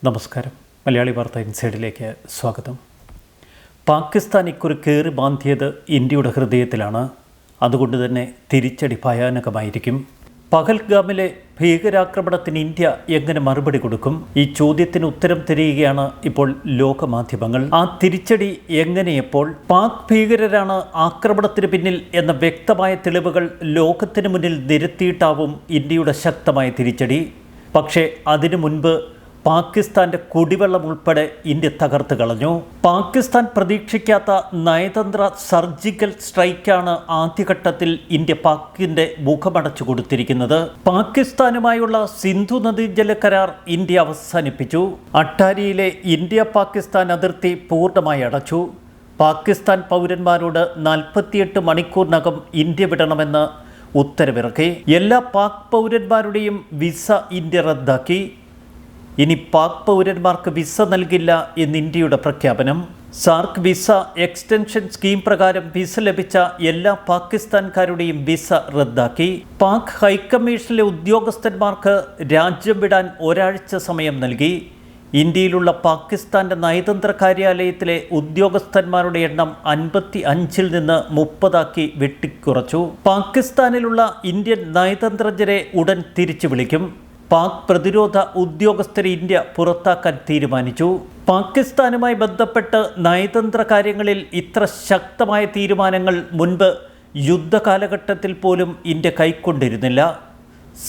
നമസ്കാരം. മലയാളി വാർത്ത ഇൻസൈഡിലേക്ക് സ്വാഗതം. പാകിസ്ഥാൻ ഇക്കുറി കയറി ബാന്ധിയത് ഇന്ത്യയുടെ ഹൃദയത്തിലാണ്. അതുകൊണ്ട് തന്നെ തിരിച്ചടി ഭയാനകമായിരിക്കും. പഹൽഗാമിലെ ഭീകരാക്രമണത്തിന് ഇന്ത്യ എങ്ങനെ മറുപടി കൊടുക്കും? ഈ ചോദ്യത്തിന് ഉത്തരം തിരയുകയാണ് ഇപ്പോൾ ലോകമാധ്യമങ്ങൾ. ആ തിരിച്ചടി എങ്ങനെയെപ്പോൾ? പാക് ഭീകരരാണ് ആക്രമണത്തിന് പിന്നിൽ എന്ന വ്യക്തമായ തെളിവുകൾ ലോകത്തിന് മുന്നിൽ നിരത്തിയിട്ടാവും ഇന്ത്യയുടെ ശക്തമായ തിരിച്ചടി. പക്ഷേ അതിനു മുൻപ് പാകിസ്ഥാന്റെ കുടിവെള്ളം ഉൾപ്പെടെ ഇന്ത്യ തകർത്ത് കളഞ്ഞു. പാകിസ്ഥാൻ പ്രതീക്ഷിക്കാത്ത നയതന്ത്ര സർജിക്കൽ സ്ട്രൈക്കാണ് ആദ്യഘട്ടത്തിൽ ഇന്ത്യ പാക്കിന്റെ മുഖമടച്ചു കൊടുത്തിരിക്കുന്നത്. പാകിസ്ഥാനുമായുള്ള സിന്ധു നദീജല കരാർ ഇന്ത്യ അവസാനിപ്പിച്ചു. അട്ടാരിയിലെ ഇന്ത്യ പാകിസ്ഥാൻ അതിർത്തി പൂർണ്ണമായി അടച്ചു. പാകിസ്ഥാൻ പൗരന്മാരോട് 48 മണിക്കൂറിനകം ഇന്ത്യ വിടണമെന്ന് ഉത്തരവിറക്കി. എല്ലാ പാക് പൗരന്മാരുടെയും വിസ ഇന്ത്യ റദ്ദാക്കി. ഇനി പാക് പൗരന്മാർക്ക് വിസ നൽകില്ല എന്ന് ഇന്ത്യയുടെ പ്രഖ്യാപനം. സാർക്ക് വിസ എക്സ്റ്റൻഷൻ സ്കീം പ്രകാരം വിസ ലഭിച്ച എല്ലാ പാകിസ്ഥാൻകാരുടെയും വിസ റദ്ദാക്കി. പാക് ഹൈക്കമ്മീഷനിലെ ഉദ്യോഗസ്ഥന്മാർക്ക് രാജ്യം വിടാൻ ഒരാഴ്ച സമയം നൽകി. ഇന്ത്യയിലുള്ള പാകിസ്ഥാന്റെ നയതന്ത്ര കാര്യാലയത്തിലെ ഉദ്യോഗസ്ഥന്മാരുടെ എണ്ണം 55-ൽ നിന്ന് 30 വെട്ടിക്കുറച്ചു. പാകിസ്ഥാനിലുള്ള ഇന്ത്യൻ നയതന്ത്രജ്ഞരെ ഉടൻ തിരിച്ചു വിളിക്കും. പാക് പ്രതിരോധ ഉദ്യോഗസ്ഥരെ ഇന്ത്യ പുറത്താക്കാൻ തീരുമാനിച്ചു. പാകിസ്ഥാനുമായി ബന്ധപ്പെട്ട് നയതന്ത്ര കാര്യങ്ങളിൽ ഇത്ര ശക്തമായ തീരുമാനങ്ങൾ മുൻപ് യുദ്ധകാലഘട്ടത്തിൽ പോലും ഇന്ത്യ കൈക്കൊണ്ടിരുന്നില്ല.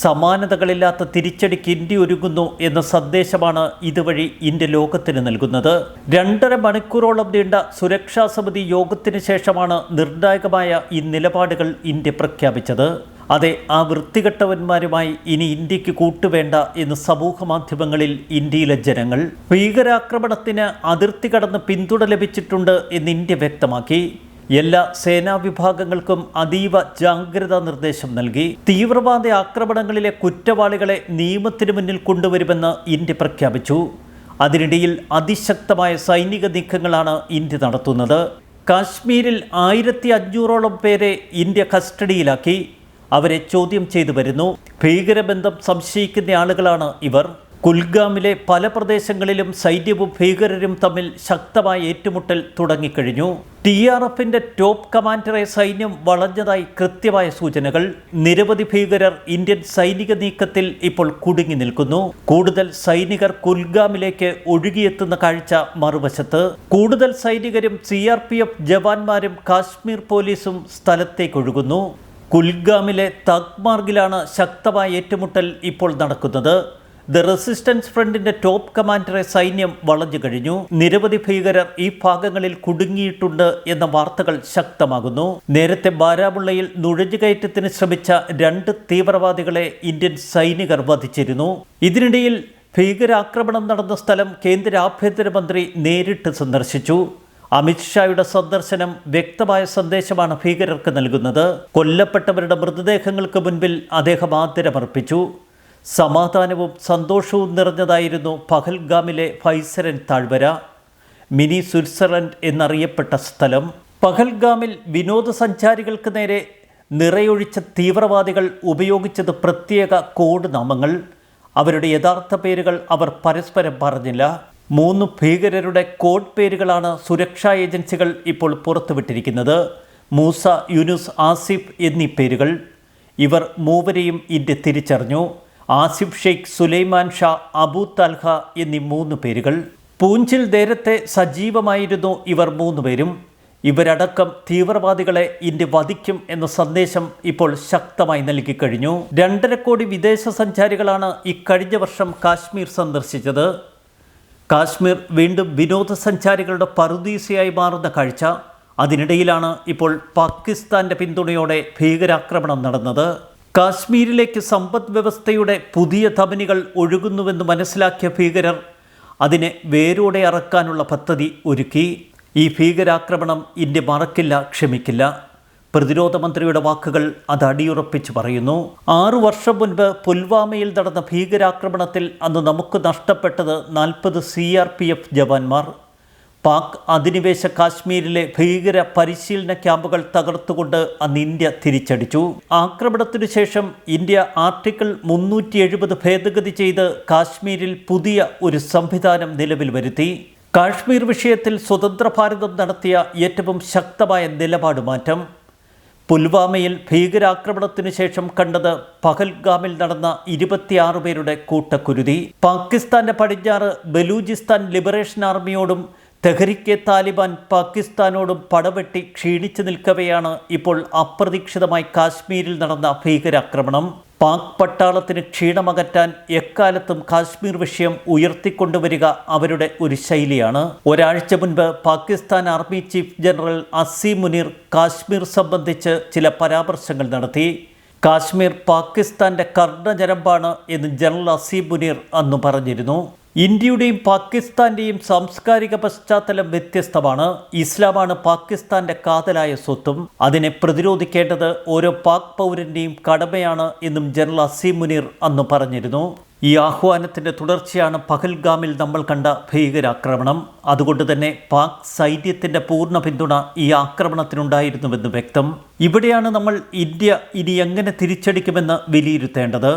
സമാനതകളില്ലാത്ത തിരിച്ചടിക്ക് ഇന്ത്യ ഒരുങ്ങുന്നു എന്ന സന്ദേശമാണ് ഇതുവഴി ഇന്ത്യ ലോകത്തിന് നൽകുന്നത്. 2.5 മണിക്കൂറോളം നീണ്ട സുരക്ഷാ സമിതി യോഗത്തിന് ശേഷമാണ് നിർണായകമായ ഈ നിലപാടുകൾ ഇന്ത്യ പ്രഖ്യാപിച്ചത്. അതെ, ആ വൃത്തികെട്ടവന്മാരുമായി ഇനി ഇന്ത്യക്ക് കൂട്ടുവേണ്ട എന്ന് സമൂഹ മാധ്യമങ്ങളിൽ ഇന്ത്യയിലെ ജനങ്ങൾ. ഭീകരാക്രമണത്തിന് അതിർത്തി കടന്ന് പിന്തുണ ലഭിച്ചിട്ടുണ്ട് എന്ന് ഇന്ത്യ വ്യക്തമാക്കി. എല്ലാ സേനാ വിഭാഗങ്ങൾക്കും അതീവ ജാഗ്രതാ നിർദ്ദേശം നൽകി. തീവ്രവാദ ആക്രമണങ്ങളിലെ കുറ്റവാളികളെ നിയമത്തിന് മുന്നിൽ കൊണ്ടുവരുമെന്ന് ഇന്ത്യ പ്രഖ്യാപിച്ചു. അതിനിടയിൽ അതിശക്തമായ സൈനിക നീക്കങ്ങളാണ് ഇന്ത്യ നടത്തുന്നത്. കാശ്മീരിൽ 1500ഓളം പേരെ ഇന്ത്യ കസ്റ്റഡിയിലാക്കി. അവരെ ചോദ്യം ചെയ്തു വരുന്നു. ഭീകരബന്ധം സംശയിക്കുന്ന ആളുകളാണ് ഇവർ. കുൽഗാമിലെ പല പ്രദേശങ്ങളിലും സൈന്യവും ഭീകരരും തമ്മിൽ ശക്തമായ ഏറ്റുമുട്ടൽ തുടങ്ങിക്കഴിഞ്ഞു. TRFന്റെ ടോപ്പ് കമാൻഡറെ സൈന്യം വളഞ്ഞതായി കൃത്യമായ സൂചനകൾ. നിരവധി ഭീകരർ ഇന്ത്യൻ സൈനിക നീക്കത്തിൽ ഇപ്പോൾ കുടുങ്ങി നിൽക്കുന്നു. കൂടുതൽ സൈനികർ കുൽഗാമിലേക്ക് ഒഴുകിയെത്തുന്ന കാഴ്ച മറുവശത്ത്. കൂടുതൽ സൈനികരും CRPF ജവാന്മാരും കാശ്മീർ പോലീസും സ്ഥലത്തേക്ക് ഒഴുകുന്നു. കുൽഗാമിലെ തഗ്മാർഗിലാണ് ശക്തമായ ഏറ്റുമുട്ടൽ ഇപ്പോൾ നടക്കുന്നത്. ദ റെസിസ്റ്റൻസ് ഫ്രണ്ടിന്റെ ടോപ്പ് കമാൻഡറെ സൈന്യം വളഞ്ഞു കഴിഞ്ഞു. നിരവധി ഭീകരർ ഈ ഭാഗങ്ങളിൽ കുടുങ്ങിയിട്ടുണ്ട് എന്ന വാർത്തകൾ ശക്തമാകുന്നു. നേരത്തെ ബാരാമുള്ളയിൽ നുഴഞ്ഞുകയറ്റത്തിന് ശ്രമിച്ച 2 തീവ്രവാദികളെ ഇന്ത്യൻ സൈനികർ വധിച്ചിരുന്നു. ഇതിനിടയിൽ ഭീകരാക്രമണം നടന്ന സ്ഥലം കേന്ദ്ര ആഭ്യന്തരമന്ത്രി നേരിട്ട് സന്ദർശിച്ചു. അമിത്ഷായുടെ സന്ദർശനം വ്യക്തമായ സന്ദേശമാണ് ഭീകരർക്ക് നൽകുന്നത്. കൊല്ലപ്പെട്ടവരുടെ മൃതദേഹങ്ങൾക്ക് മുൻപിൽ അദ്ദേഹം ആദരമർപ്പിച്ചു. സമാധാനവും സന്തോഷവും നിറഞ്ഞതായിരുന്നു പഹൽഗാമിലെ ഫൈസരൻ താഴ്വര, മിനി സ്വിറ്റ്സർലൻഡ് എന്നറിയപ്പെട്ട സ്ഥലം. പഹൽഗാമിൽ വിനോദസഞ്ചാരികൾക്ക് നേരെ നിറയൊഴിച്ച തീവ്രവാദികൾ ഉപയോഗിച്ചത് പ്രത്യേക കോഡ് നാമങ്ങൾ. അവരുടെ യഥാർത്ഥ പേരുകൾ അവർ പരസ്പരം പറഞ്ഞില്ല. 3 ഭീകരരുടെ കോഡ് പേരുകളാണ് സുരക്ഷാ ഏജൻസികൾ ഇപ്പോൾ പുറത്തുവിട്ടിരിക്കുന്നത്. മൂസ, യൂനുസ്, ആസിഫ് എന്നീ പേരുകൾ. ഇവർ മൂവരെയും ഇന്ത്യ തിരിച്ചറിഞ്ഞു. ആസിഫ് ഷെയ്ഖ്, സുലൈമാൻ ഷാ, അബു താൽഹ എന്നീ 3 പേരുകൾ. പൂഞ്ചിൽ നേരത്തെ സജീവമായിരുന്നു ഇവർ 3 പേരും. ഇവരടക്കം തീവ്രവാദികളെ ഇന്ത്യ വധിക്കും എന്ന സന്ദേശം ഇപ്പോൾ ശക്തമായി നൽകിക്കഴിഞ്ഞു. 2.5 കോടി വിദേശ സഞ്ചാരികളാണ് ഇക്കഴിഞ്ഞ വർഷം കാശ്മീർ സന്ദർശിച്ചത്. കാശ്മീർ വീണ്ടും വിനോദസഞ്ചാരികളുടെ പറുദീസയായി മാറുന്ന കാഴ്ച. അതിനിടയിലാണ് ഇപ്പോൾ പാകിസ്ഥാന്റെ പിന്തുണയോടെ ഭീകരാക്രമണം നടന്നത്. കാശ്മീരിലേക്ക് സമ്പദ് വ്യവസ്ഥയുടെ പുതിയ ധമനികൾ ഒഴുകുന്നുവെന്ന് മനസ്സിലാക്കിയ ഭീകരർ അതിനെ വേരോടെ അറക്കാനുള്ള പദ്ധതി ഒരുക്കി. ഈ ഭീകരാക്രമണം ഇന്ത്യ മറക്കില്ല, ക്ഷമിക്കില്ല. പ്രതിരോധ മന്ത്രിയുടെ വാക്കുകൾ അത് അടിയുറപ്പിച്ച് പറയുന്നു. 6 വർഷം മുൻപ് പുൽവാമയിൽ നടന്ന ഭീകരാക്രമണത്തിൽ അന്ന് നമുക്ക് നഷ്ടപ്പെട്ടത് 40 CRPF ജവാന്മാർ. പാക് അധിനിവേശ കാശ്മീരിലെ ഭീകര പരിശീലന ക്യാമ്പുകൾ തകർത്തുകൊണ്ട് അന്ന് ഇന്ത്യ തിരിച്ചടിച്ചു. ആക്രമണത്തിനു ശേഷം ഇന്ത്യ ആർട്ടിക്കിൾ 370 ഭേദഗതി ചെയ്ത് കാശ്മീരിൽ പുതിയ ഒരു സംവിധാനം നിലവിൽ വരുത്തി. കാശ്മീർ വിഷയത്തിൽ സ്വതന്ത്ര ഭാരതം നടത്തിയ ഏറ്റവും ശക്തമായ നിലപാട് മാറ്റം. പുൽവാമയിൽ ഭീകരാക്രമണത്തിനു ശേഷം കണ്ടത് പഹൽഗാമിൽ നടന്ന 26 പേരുടെ കൂട്ടക്കുരുതി. പാകിസ്ഥാന്റെ പടിഞ്ഞാറ് ബലൂചിസ്ഥാൻ ലിബറേഷൻ ആർമിയോടും തെഹ്രിക്കെ താലിബാൻ പാകിസ്ഥാനോടും പടവെട്ടി ക്ഷീണിച്ചു നിൽക്കവെയാണ് ഇപ്പോൾ അപ്രതീക്ഷിതമായി കാശ്മീരിൽ നടന്ന ഭീകരാക്രമണം. പാക് പട്ടാളത്തിന് ക്ഷീണമകറ്റാൻ എക്കാലത്തും കാശ്മീർ വിഷയം ഉയർത്തിക്കൊണ്ടുവരിക അവരുടെ ഒരു ശൈലിയാണ്. ഒരാഴ്ച മുൻപ് Pakistan army chief general Asim Munir Kashmir സംബന്ധിച്ച് ചില പരാമർശങ്ങൾ നടത്തി. കാശ്മീർ പാകിസ്ഥാന്റെ കർണഞരമ്പാണ് എന്ന് ജനറൽ അസീം മുനീർ അന്ന് പറഞ്ഞിരുന്നു. ഇന്ത്യയുടെയും പാകിസ്ഥാന്റെയും സാംസ്കാരിക പശ്ചാത്തലം വ്യത്യസ്തമാണ്. ഇസ്ലാമാണ് പാകിസ്ഥാന്റെ കാതലായ സ്വത്തും അതിനെ പ്രതിരോധിക്കേണ്ടത് ഓരോ പാക് പൗരന്റെയും കടമയാണ് എന്നും ജനറൽ അസീം മുനീർ അന്ന് പറഞ്ഞിരുന്നു. ഈ ആഹ്വാനത്തിന്റെ തുടർച്ചയാണ് പഹൽഗാമിൽ നമ്മൾ കണ്ട ഭീകരാക്രമണം. അതുകൊണ്ട് തന്നെ പാക് സൈന്യത്തിന്റെ പൂർണ്ണ പിന്തുണ ഈ ആക്രമണത്തിനുണ്ടായിരുന്നുവെന്ന് വ്യക്തം. ഇവിടെയാണ് നമ്മൾ ഇന്ത്യ ഇനി എങ്ങനെ തിരിച്ചടിക്കുമെന്ന് വിലയിരുത്തേണ്ടത്.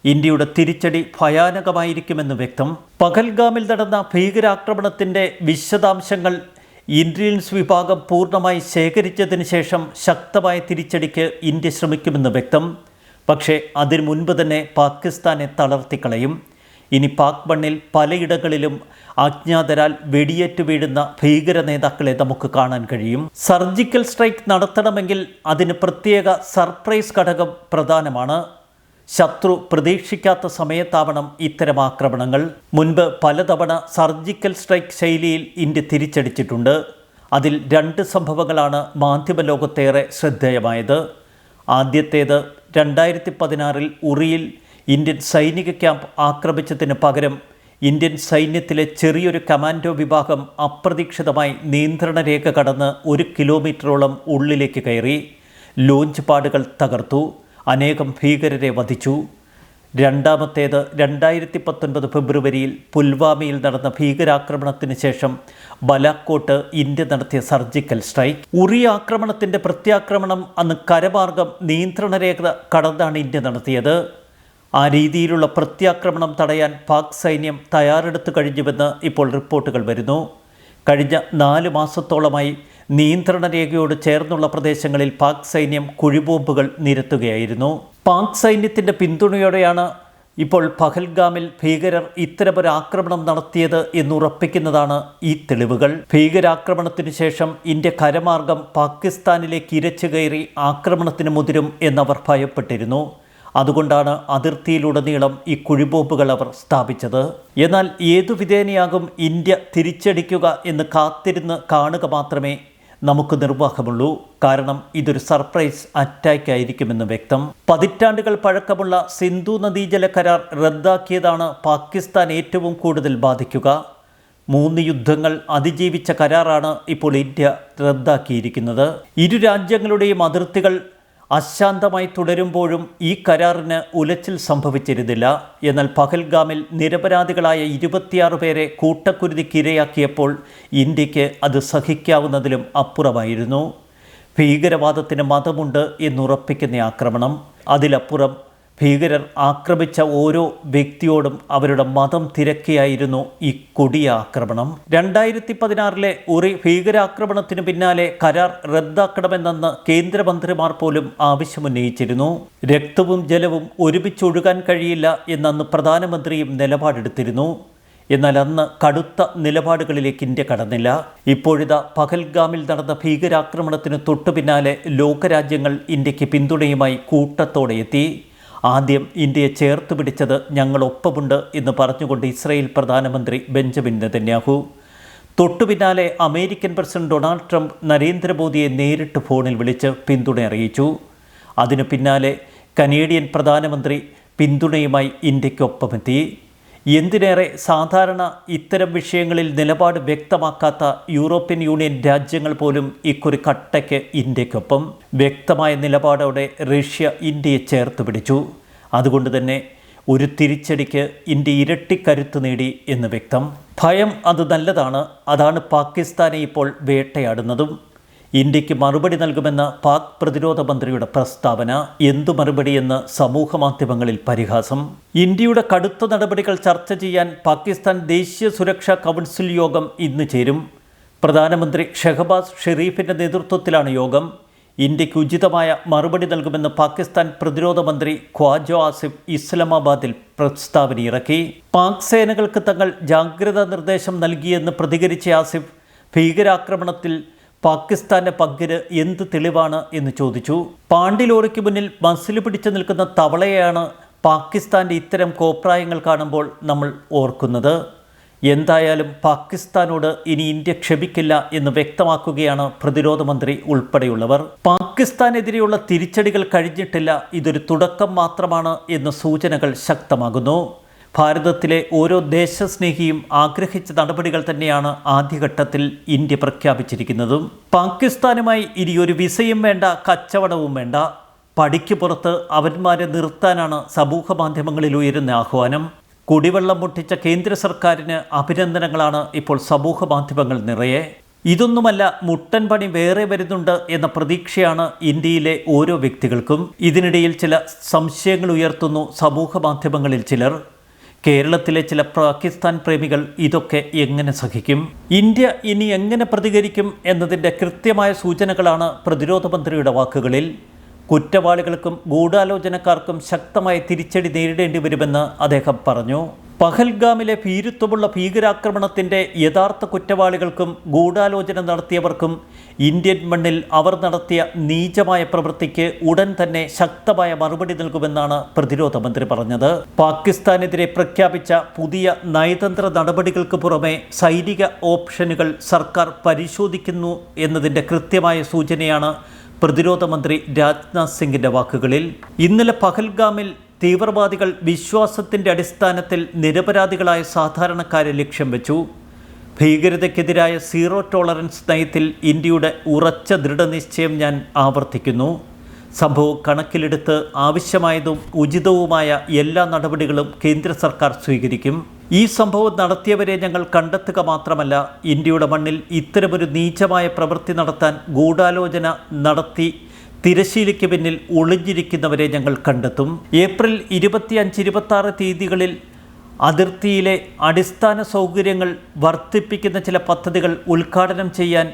ഇന്ത്യയുടെ തിരിച്ചടി ഭയാനകമായിരിക്കുമെന്ന് വ്യക്തം. പഹൽഗാമിൽ നടന്ന ഭീകരാക്രമണത്തിൻ്റെ വിശദാംശങ്ങൾ ഇന്റലിജൻസ് വിഭാഗം പൂർണ്ണമായി ശേഖരിച്ചതിന് ശേഷം ശക്തമായ തിരിച്ചടിക്ക് ഇന്ത്യ ശ്രമിക്കുമെന്ന് വ്യക്തം. പക്ഷേ അതിനു മുൻപ് തന്നെ പാകിസ്ഥാനെ തളർത്തിക്കളയും. ഇനി പാക് മണ്ണിൽ പലയിടങ്ങളിലും അജ്ഞാതരാൽ വെടിയേറ്റ് വീഴുന്ന ഭീകര നേതാക്കളെ നമുക്ക് കാണാൻ കഴിയും. സർജിക്കൽ സ്ട്രൈക്ക് നടത്തണമെങ്കിൽ അതിന് പ്രത്യേക സർപ്രൈസ് ഘടകം പ്രധാനമാണ്. ശത്രു പ്രതീക്ഷിക്കാത്ത സമയത്താവണം ഇത്തരം ആക്രമണങ്ങൾ. മുൻപ് പലതവണ സർജിക്കൽ സ്ട്രൈക്ക് ശൈലിയിൽ ഇന്ത്യ തിരിച്ചടിച്ചിട്ടുണ്ട്. അതിൽ 2 സംഭവങ്ങളാണ് മാധ്യമലോകത്തേറെ ശ്രദ്ധേയമായത്. ആദ്യത്തേത് 2016 ഉറിയിൽ ഇന്ത്യൻ സൈനിക ക്യാമ്പ് ആക്രമിച്ചതിന് പകരം ഇന്ത്യൻ സൈന്യത്തിലെ ചെറിയൊരു കമാൻഡോ വിഭാഗം അപ്രതീക്ഷിതമായി നിയന്ത്രണ രേഖ കടന്ന് 1 കിലോമീറ്ററോളം ഉള്ളിലേക്ക് കയറി ലോഞ്ച് പാഡുകൾ തകർത്തു, അനേകം ഭീകരരെ വധിച്ചു. രണ്ടാമത്തേത് 2019 ഫെബ്രുവരിയിൽ പുൽവാമയിൽ നടന്ന ഭീകരാക്രമണത്തിന് ശേഷം ബലാക്കോട്ട് ഇന്ത്യ നടത്തിയ സർജിക്കൽ സ്ട്രൈക്ക്. ഉറി ആക്രമണത്തിൻ്റെ പ്രത്യാക്രമണം അന്ന് കരമാർഗം നിയന്ത്രണ രേഖ കടന്നാണ് ഇന്ത്യ നടത്തിയത്. ആ രീതിയിലുള്ള പ്രത്യാക്രമണം തടയാൻ പാക് സൈന്യം തയ്യാറെടുത്തു കഴിഞ്ഞുവെന്ന് ഇപ്പോൾ റിപ്പോർട്ടുകൾ വരുന്നു. കഴിഞ്ഞ 4 മാസത്തോളമായി നിയന്ത്രണ രേഖയോട് ചേർന്നുള്ള പ്രദേശങ്ങളിൽ പാക് സൈന്യം കുഴിബോംബുകൾ നിരത്തുകയായിരുന്നു. പാക് സൈന്യത്തിൻ്റെ പിന്തുണയോടെയാണ് ഇപ്പോൾ പഹൽഗാമിൽ ഭീകരർ ഇത്തരമൊരു ആക്രമണം നടത്തിയത് എന്നുറപ്പിക്കുന്നതാണ് ഈ തെളിവുകൾ. ഭീകരാക്രമണത്തിന് ശേഷം ഇന്ത്യ കരമാർഗം പാകിസ്ഥാനിലേക്ക് ഇരച്ചു കയറി ആക്രമണത്തിന് മുതിരും എന്നവർ ഭയപ്പെട്ടിരുന്നു. അതുകൊണ്ടാണ് അതിർത്തിയിലുടനീളം ഈ കുഴിബോംബുകൾ അവർ സ്ഥാപിച്ചത്. എന്നാൽ ഏതു വിധേനയാകും ഇന്ത്യ തിരിച്ചടിക്കുക എന്ന് കാത്തിരുന്ന് കാണുക മാത്രമേ നമുക്ക് നിർവാഹമുള്ളൂ. കാരണം ഇതൊരു സർപ്രൈസ് അറ്റാക്ക് ആയിരിക്കുമെന്ന് വ്യക്തം. പതിറ്റാണ്ടുകൾ പഴക്കമുള്ള സിന്ധു നദീജല കരാർ റദ്ദാക്കിയതാണ് പാകിസ്ഥാൻ ഏറ്റവും കൂടുതൽ ബാധിക്കുക. 3 യുദ്ധങ്ങൾ അതിജീവിച്ച കരാറാണ് ഇപ്പോൾ ഇന്ത്യ റദ്ദാക്കിയിരിക്കുന്നത്. ഇരു രാജ്യങ്ങളുടെയും അതിർത്തികൾ അശാന്തമായി തുടരുമ്പോഴും ഈ കരാറിന് ഉലച്ചിൽ സംഭവിച്ചിരുന്നില്ല. എന്നാൽ പഹൽഗാമിൽ നിരപരാധികളായ 26 പേരെ കൂട്ടക്കുരുതിക്കിരയാക്കിയപ്പോൾ ഇന്ത്യക്ക് അത് സഹിക്കാവുന്നതിലും അപ്പുറമായിരുന്നു. ഭീകരവാദത്തിന് മതമുണ്ട് എന്നുറപ്പിക്കുന്ന ആക്രമണം. അതിലപ്പുറം ഭീകരർ ആക്രമിച്ച ഓരോ വ്യക്തിയോടും അവരുടെ മതം തിരക്കിയായിരുന്നു ഈ കൊടിയ ആക്രമണം. 2016 ഉറി ഭീകരാക്രമണത്തിന് പിന്നാലെ കരാർ റദ്ദാക്കണമെന്നെന്ന് കേന്ദ്രമന്ത്രിമാർ പോലും ആവശ്യമുന്നയിച്ചിരുന്നു. രക്തവും ജലവും ഒരുമിച്ചൊഴുകാൻ കഴിയില്ല എന്നന്ന് പ്രധാനമന്ത്രിയും നിലപാടെടുത്തിരുന്നു. എന്നാൽ അന്ന് കടുത്ത നിലപാടുകളിലേക്ക് ഇന്ത്യ കടന്നില്ല. ഇപ്പോഴിതാ പഹൽഗാമിൽ നടന്ന ഭീകരാക്രമണത്തിന് തൊട്ടുപിന്നാലെ ലോകരാജ്യങ്ങൾ ഇന്ത്യക്ക് പിന്തുണയുമായി കൂട്ടത്തോടെ എത്തി. ആദ്യം ഇന്ത്യയെ ചേർത്ത് പിടിച്ചത് ഞങ്ങളൊപ്പമുണ്ട് എന്ന് പറഞ്ഞുകൊണ്ട് ഇസ്രായേൽ പ്രധാനമന്ത്രി ബെഞ്ചമിൻ നെതന്യാഹു. തൊട്ടുപിന്നാലെ അമേരിക്കൻ പ്രസിഡന്റ് ഡൊണാൾഡ് ട്രംപ് നരേന്ദ്രമോദിയെ നേരിട്ട് ഫോണിൽ വിളിച്ച് പിന്തുണ അറിയിച്ചു. അതിനു പിന്നാലെ കനേഡിയൻ പ്രധാനമന്ത്രി പിന്തുണയുമായി ഇന്ത്യക്കൊപ്പമെത്തി. എന്തിനേറെ സാധാരണ ഇത്തരം വിഷയങ്ങളിൽ നിലപാട് വ്യക്തമാക്കാത്ത യൂറോപ്യൻ യൂണിയൻ രാജ്യങ്ങൾ പോലും ഇക്കുറി കട്ടയ്ക്ക് ഇന്ത്യക്കൊപ്പം. വ്യക്തമായ നിലപാടോടെ റഷ്യ ഇന്ത്യയെ ചേർത്ത് പിടിച്ചു. അതുകൊണ്ട് തന്നെ ഒരു തിരിച്ചടിക്ക് ഇന്ത്യ ഇരട്ടിക്കരുത്ത് നേടി എന്ന് വ്യക്തം. ഭയം അത് നല്ലതാണ്. അതാണ് പാകിസ്ഥാനെ ഇപ്പോൾ വേട്ടയാടുന്നതും. ഇന്ത്യക്ക് മറുപടി നൽകുമെന്ന പാക് പ്രതിരോധ മന്ത്രിയുടെ പ്രസ്താവന. എന്തു മറുപടിയെന്ന് സമൂഹ മാധ്യമങ്ങളിൽ പരിഹാസം. ഇന്ത്യയുടെ കടുത്ത നടപടികൾ ചർച്ച ചെയ്യാൻ പാകിസ്ഥാൻ ദേശീയ സുരക്ഷാ കൗൺസിൽ യോഗം ഇന്ന് ചേരും. പ്രധാനമന്ത്രി ഷെഹബാസ് ഷെരീഫിൻ്റെ നേതൃത്വത്തിലാണ് യോഗം. ഇന്ത്യക്ക് ഉചിതമായ മറുപടി നൽകുമെന്ന് പാകിസ്ഥാൻ പ്രതിരോധ മന്ത്രി ഖ്വാജ ആസിഫ് ഇസ്ലാമാബാദിൽ പ്രസ്താവനയിറക്കി. പാക് സേനകൾക്ക് തങ്ങൾ ജാഗ്രതാ നിർദ്ദേശം നൽകിയെന്ന് പ്രതികരിച്ച ആസിഫ്, ഭീകരാക്രമണത്തിൽ പാകിസ്ഥാന്റെ പങ്കിന് എന്ത് തെളിവാണ് എന്ന് ചോദിച്ചു. പാണ്ടി ലോറിക്ക് മുന്നിൽ മസിൽ പിടിച്ചു നിൽക്കുന്ന തവളയെയാണ് പാകിസ്ഥാന്റെ ഇത്തരം കോപ്രായങ്ങൾ കാണുമ്പോൾ നമ്മൾ ഓർക്കുന്നത്. എന്തായാലും പാകിസ്ഥാനോട് ഇനി ഇന്ത്യ ക്ഷമിക്കില്ല എന്ന് വ്യക്തമാക്കുകയാണ് പ്രതിരോധ മന്ത്രി ഉൾപ്പെടെയുള്ളവർ. പാകിസ്ഥാനെതിരെയുള്ള തിരിച്ചടികൾ കഴിഞ്ഞിട്ടില്ല, ഇതൊരു തുടക്കം മാത്രമാണ് എന്ന സൂചനകൾ ശക്തമാകുന്നു. ഭാരതത്തിലെ ഓരോ ദേശസ്നേഹിയും ആഗ്രഹിച്ച നടപടികൾ തന്നെയാണ് ആദ്യഘട്ടത്തിൽ ഇന്ത്യ പ്രഖ്യാപിച്ചിരിക്കുന്നതും. പാകിസ്ഥാനുമായി ഇനിയൊരു വിസയും വേണ്ട, കച്ചവടവും വേണ്ട. പടിക്ക് പുറത്ത് അവന്മാരെ നിർത്താനാണ് സമൂഹ മാധ്യമങ്ങളിൽ ഉയരുന്ന ആഹ്വാനം. കുടിവെള്ളം മുട്ടിച്ച കേന്ദ്ര സർക്കാരിന് അഭിനന്ദനങ്ങളാണ് ഇപ്പോൾ സമൂഹ മാധ്യമങ്ങൾ നിറയെ. ഇതൊന്നുമല്ല, മുട്ടൻ പണി വേറെ വരുന്നുണ്ട് എന്ന പ്രതീക്ഷയാണ് ഇന്ത്യയിലെ ഓരോ വ്യക്തികൾക്കും. ഇതിനിടയിൽ ചില സംശയങ്ങൾ ഉയർത്തുന്നു സമൂഹ മാധ്യമങ്ങളിൽ ചിലർ. കേരളത്തിലെ ചില പാകിസ്ഥാൻ പ്രേമികൾ ഇതൊക്കെ എങ്ങനെ സഹിക്കും? ഇന്ത്യ ഇനി എങ്ങനെ പ്രതികരിക്കും എന്നതിൻ്റെ കൃത്യമായ സൂചനകളാണ് പ്രതിരോധ മന്ത്രിയുടെ വാക്കുകളിൽ. കുറ്റവാളികൾക്കും ഗൂഢാലോചനക്കാർക്കും ശക്തമായ തിരിച്ചടി നേരിടേണ്ടി വരുമെന്ന് അദ്ദേഹം പറഞ്ഞു. പഹൽഗാമിലെ ഭീരുത്വമുള്ള ഭീകരാക്രമണത്തിൻ്റെ യഥാർത്ഥ കുറ്റവാളികൾക്കും ഗൂഢാലോചന നടത്തിയവർക്കും ഇന്ത്യൻ മണ്ണിൽ അവർ നടത്തിയ നീചമായ പ്രവൃത്തിക്ക് ഉടൻ തന്നെ ശക്തമായ മറുപടി നൽകുമെന്നാണ് പ്രതിരോധ മന്ത്രി പറഞ്ഞത്. പാകിസ്ഥാനെതിരെ പ്രഖ്യാപിച്ച പുതിയ നയതന്ത്ര നടപടികൾക്ക് പുറമെ സൈനിക ഓപ്ഷനുകൾ സർക്കാർ പരിശോധിക്കുന്നു എന്നതിൻ്റെ കൃത്യമായ സൂചനയാണ് പ്രതിരോധ മന്ത്രി രാജ്നാഥ് സിംഗിൻ്റെ വാക്കുകളിൽ. ഇന്നലെ പഹൽഗാമിൽ തീവ്രവാദികൾ വിശ്വാസത്തിൻ്റെ അടിസ്ഥാനത്തിൽ നിരപരാധികളായ സാധാരണക്കാരെ ലക്ഷ്യം വെച്ചു. ഭീകരതയ്ക്കെതിരായ സീറോ ടോളറൻസ് നയത്തിൽ ഇന്ത്യയുടെ ഉറച്ച ദൃഢനിശ്ചയം ഞാൻ ആവർത്തിക്കുന്നു. സംഭവം കണക്കിലെടുത്ത് ആവശ്യമായതും ഉചിതവുമായ എല്ലാ നടപടികളും കേന്ദ്ര സർക്കാർ സ്വീകരിക്കും. ഈ സംഭവം നടത്തിയവരെ ഞങ്ങൾ കണ്ടെത്തുക മാത്രമല്ല, ഇന്ത്യയുടെ മണ്ണിൽ ഇത്തരമൊരു നീചമായ പ്രവൃത്തി നടത്താൻ ഗൂഢാലോചന നടത്തി തിരശ്ശീലയ്ക്ക് പിന്നിൽ ഒളിഞ്ഞിരിക്കുന്നവരെ ഞങ്ങൾ കണ്ടെത്തും. ഏപ്രിൽ 25-26 തീയതികളിൽ അതിർത്തിയിലെ അടിസ്ഥാന സൗകര്യങ്ങൾ വർദ്ധിപ്പിക്കുന്ന ചില പദ്ധതികൾ ഉദ്ഘാടനം ചെയ്യാൻ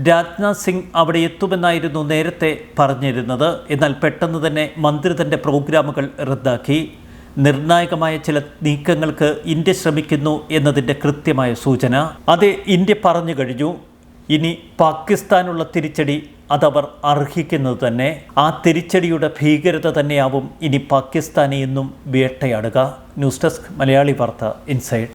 രാജ്നാഥ് സിംഗ് അവിടെ എത്തുമെന്നായിരുന്നു നേരത്തെ പറഞ്ഞിരുന്നത്. എന്നാൽ പെട്ടെന്ന് തന്നെ മന്ത്രി തൻ്റെ പ്രോഗ്രാമുകൾ റദ്ദാക്കി. നിർണായകമായ ചില നീക്കങ്ങൾക്ക് ഇന്ത്യ ശ്രമിക്കുന്നു എന്നതിൻ്റെ കൃത്യമായ സൂചന. അത് ഇന്ത്യ പറഞ്ഞു കഴിഞ്ഞു. ഇനി പാകിസ്ഥാനുള്ള തിരിച്ചടി അതവർ അർഹിക്കുന്നത് തന്നെ. ആ തിരിച്ചടിയുടെ ഭീകരത തന്നെയാവും ഇനി പാകിസ്ഥാനെ എന്നും വേട്ടയാടുക. ന്യൂസ് ഡെസ്ക് മലയാളി വാർത്ത ഇൻസൈഡ്.